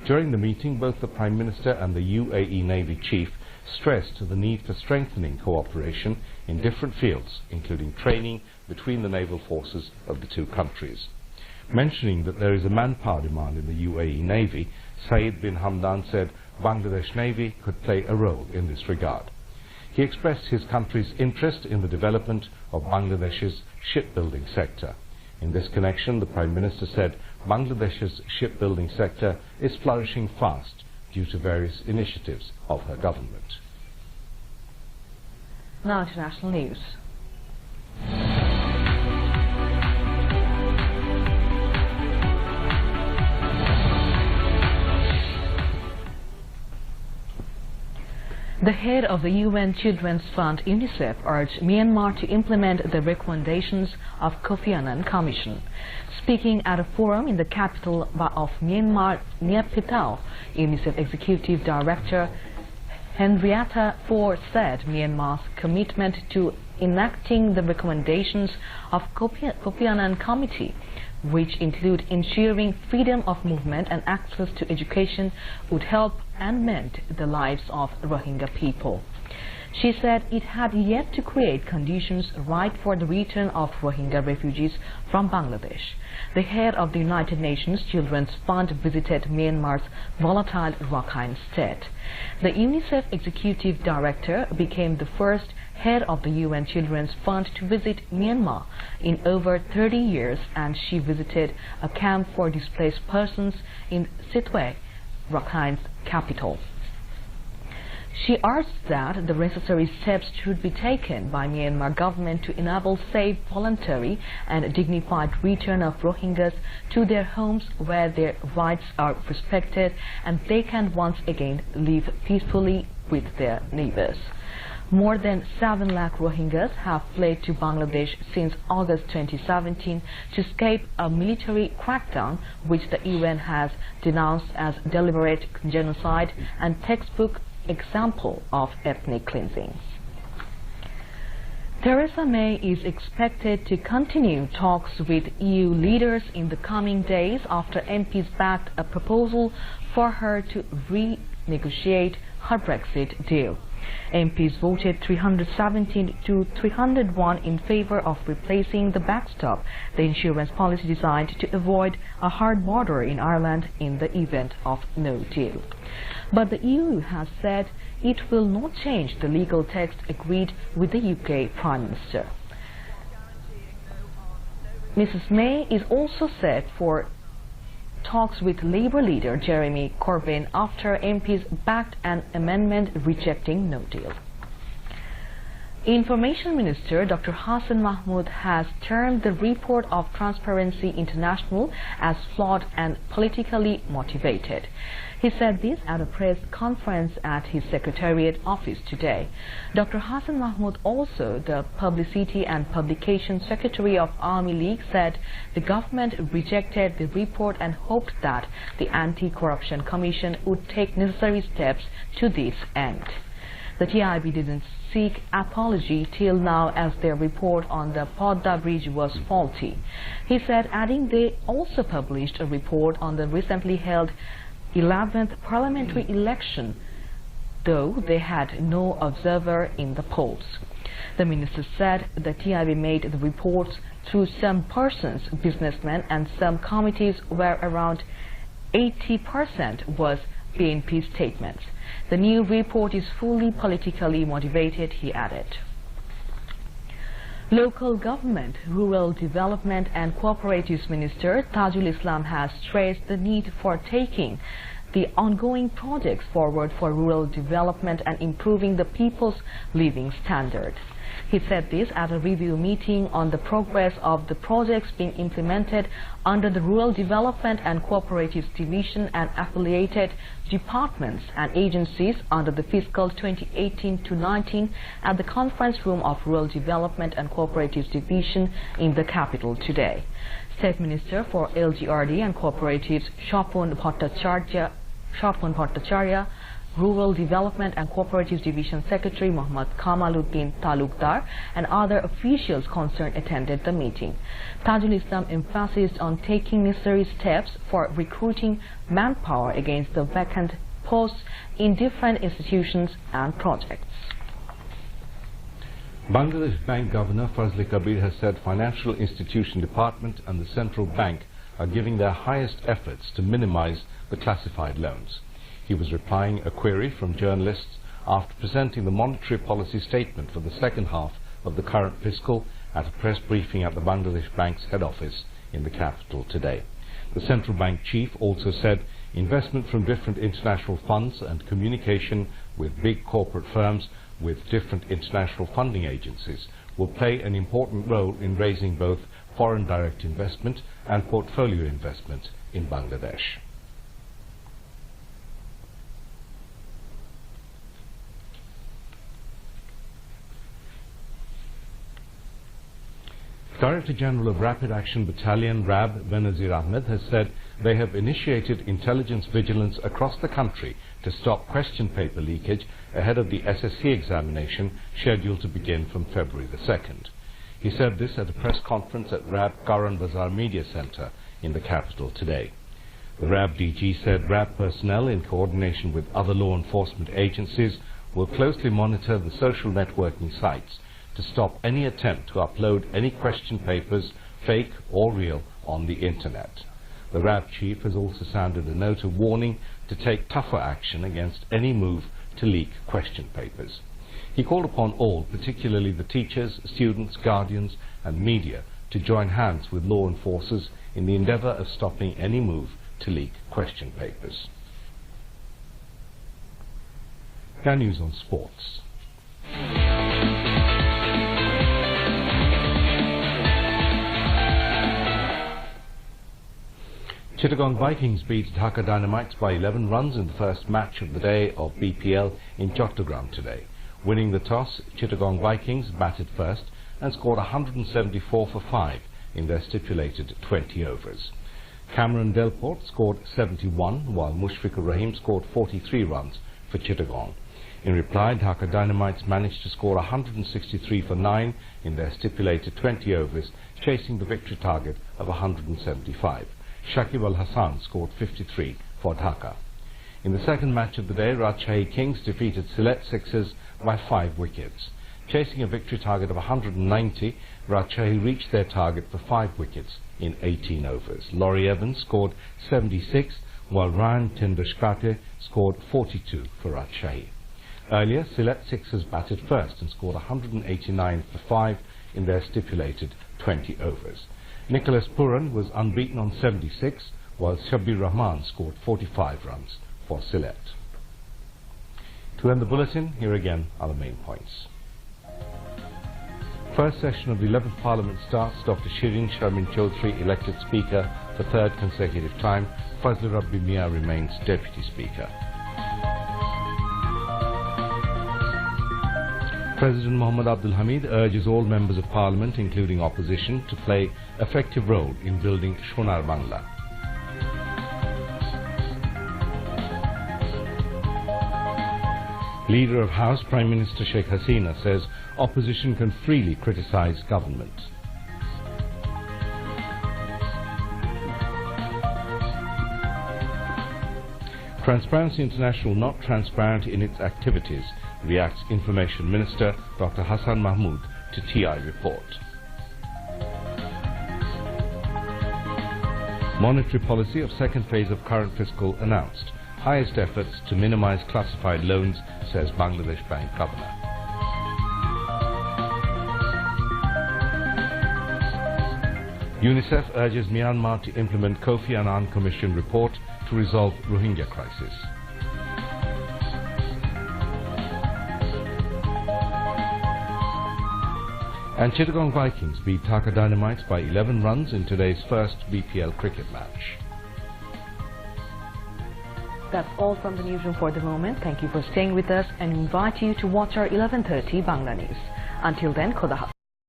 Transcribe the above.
During the meeting, both the Prime Minister and the UAE Navy Chief stressed the need for strengthening cooperation in different fields, including training between the naval forces of the two countries. Mentioning that there is a manpower demand in the UAE Navy, Saeed bin Hamdan said Bangladesh Navy could play a role in this regard. He expressed his country's interest in the development of Bangladesh's shipbuilding sector. In this connection, the Prime Minister said Bangladesh's shipbuilding sector is flourishing fast due to various initiatives of her government. Now international news. The head of the UN Children's Fund, UNICEF, urged Myanmar to implement the recommendations of Kofi Annan Commission. Speaking at a forum in the capital of Myanmar, Naypyidaw, UNICEF Executive Director Henrietta Fore said Myanmar's commitment to enacting the recommendations of Kofi Annan Committee, which include ensuring freedom of movement and access to education, would help and mend the lives of Rohingya people. She said it had yet to create conditions right for the return of Rohingya refugees from Bangladesh. The head of the United Nations Children's Fund visited Myanmar's volatile Rakhine state. The UNICEF Executive Director became the first head of the UN Children's Fund to visit Myanmar in over 30 years, and she visited a camp for displaced persons in Sitwe, Rakhine's capital. She urged that the necessary steps should be taken by Myanmar government to enable safe, voluntary and dignified return of Rohingyas to their homes where their rights are respected and they can once again live peacefully with their neighbors. More than 7 lakh Rohingyas have fled to Bangladesh since August 2017 to escape a military crackdown which the UN has denounced as deliberate genocide and textbook example of ethnic cleansing. Theresa May is expected to continue talks with EU leaders in the coming days after MPs backed a proposal for her to renegotiate her Brexit deal. MPs voted 317 to 301 in favor of replacing the backstop, the insurance policy designed to avoid a hard border in Ireland in the event of no deal. But the EU has said it will not change the legal text agreed with the UK Prime Minister. Mrs May is also set for talks with Labour leader Jeremy Corbyn after MPs backed an amendment rejecting no deal. Information Minister Dr. Hassan Mahmood has termed the report of Transparency International as flawed and politically motivated. He said this at a press conference at his Secretariat office today. Dr. Hassan Mahmood, also the Publicity and Publication Secretary of Army League, said the government rejected the report and hoped that the Anti-Corruption Commission would take necessary steps to this end. The TIB didn't seek apology till now as their report on the Podda Bridge was faulty. He said, adding they also published a report on the recently held 11th parliamentary election, though they had no observer in the polls. The minister said the TIB made the reports through some persons, businessmen and some committees where around 80% was BNP statements. The new report is fully politically motivated, he added. Local Government, Rural Development and Cooperatives Minister Tajul Islam has stressed the need for taking the ongoing projects forward for rural development and improving the people's living standard. He said this at a review meeting on the progress of the projects being implemented under the Rural Development and Cooperatives Division and affiliated departments and agencies under the fiscal 2018-19 at the conference room of Rural Development and Cooperatives Division in the capital today. State Minister for LGRD and Cooperatives Shapun Bhattacharya Rural Development and Cooperative Division Secretary Muhammad Kamaluddin Talukdar and other officials concerned attended the meeting. Tajul Islam emphasized on taking necessary steps for recruiting manpower against the vacant posts in different institutions and projects. Bangladesh Bank Governor Fazli Kabir has said Financial Institution Department and the Central Bank are giving their highest efforts to minimize the classified loans. He was replying a query from journalists after presenting the monetary policy statement for the second half of the current fiscal at a press briefing at the Bangladesh Bank's head office in the capital today. The central bank chief also said investment from different international funds and communication with big corporate firms with different international funding agencies will play an important role in raising both foreign direct investment and portfolio investment in Bangladesh. Director General of Rapid Action Battalion, RAB, Benazir Ahmed, has said they have initiated intelligence vigilance across the country to stop question paper leakage ahead of the SSC examination scheduled to begin from February the 2nd. He said this at a press conference at RAB Karan Bazar Media Center in the capital today. The RAB DG said RAB personnel, in coordination with other law enforcement agencies, will closely monitor the social networking sites to stop any attempt to upload any question papers, fake or real, on the internet. The RAB chief has also sounded a note of warning to take tougher action against any move to leak question papers. He called upon all, particularly the teachers, students, guardians and media, to join hands with law enforcers in the endeavour of stopping any move to leak question papers. Now news on sports. Chittagong Vikings beat Dhaka Dynamites by 11 runs in the first match of the day of BPL in Chattogram today. Winning the toss, Chittagong Vikings batted first and scored 174 for 5 in their stipulated 20 overs. Cameron Delport scored 71 while Mushfiqur Rahim scored 43 runs for Chittagong. In reply, Dhaka Dynamites managed to score 163 for 9 in their stipulated 20 overs, chasing the victory target of 175. Shakib Al-Hassan scored 53 for Dhaka. In the second match of the day, Rajshahi Kings defeated Sylhet Sixers by 5 wickets. Chasing a victory target of 190, Rajshahi reached their target for 5 wickets in 18 overs. Laurie Evans scored 76, while Ryan Tindashkate scored 42 for Rajshahi. Earlier, Sylhet Sixers batted first and scored 189 for 5 in their stipulated 20 overs. Nicholas Puran was unbeaten on 76, while Shabir Rahman scored 45 runs for Sylhet. To end the bulletin, here again are the main points. First session of the 11th Parliament starts. Dr. Shirin Sharmin Chaudhry elected Speaker for third consecutive time. Fazlur Rabbi Mia remains Deputy Speaker. President Muhammad Abdul Hamid urges all members of Parliament, including opposition, to play effective role in building Shonar Bangla. Leader of House, Prime Minister Sheikh Hasina, says opposition can freely criticize government. Transparency International not transparent in its activities, reacts Information Minister Dr. Hassan Mahmood to TI report. Monetary policy of second phase of current fiscal announced. Highest efforts to minimize classified loans, says Bangladesh Bank Governor. UNICEF urges Myanmar to implement Kofi Annan Commission report to resolve Rohingya crisis. And Chittagong Vikings beat Dhaka Dynamites by 11 runs in today's first BPL cricket match. That's all from the newsroom for the moment. Thank you for staying with us and invite you to watch our 11:30 Bangla News. Until then, Khoda Hafiz.